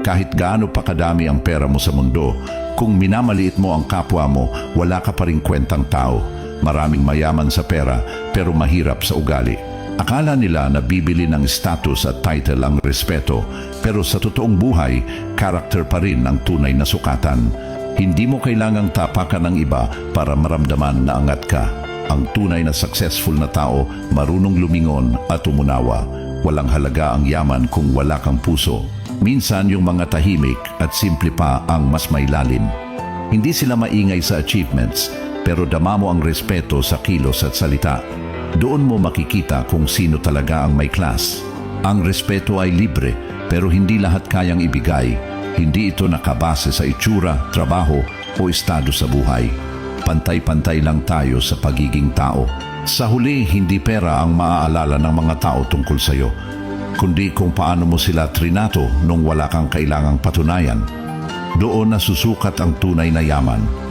Kahit gaano pa kadami ang pera mo sa mundo, kung minamaliit mo ang kapwa mo, wala ka pa ring kwentang tao. Maraming mayaman sa pera pero mahirap sa ugali. Akala nila na bibili ng status at title ang respeto, pero sa totoong buhay, character pa rin ang tunay na sukatan. Hindi mo kailangang tapakan ng iba para maramdaman na angat ka. Ang tunay na successful na tao, marunong lumingon at umunawa. Walang halaga ang yaman kung wala kang puso. Minsan yung mga tahimik at simple pa ang mas may lalim. Hindi sila maingay sa achievements, pero dama mo ang respeto sa kilos at salita. Doon mo makikita kung sino talaga ang may class. Ang respeto ay libre, pero hindi lahat kayang ibigay. Hindi ito nakabase sa itsura, trabaho o estado sa buhay. Pantay-pantay lang tayo sa pagiging tao. Sa huli, hindi pera ang maaalala ng mga tao tungkol sa iyo, kundi kung paano mo sila trinato nung wala kang kailangang patunayan. Doon nasusukat ang tunay na yaman.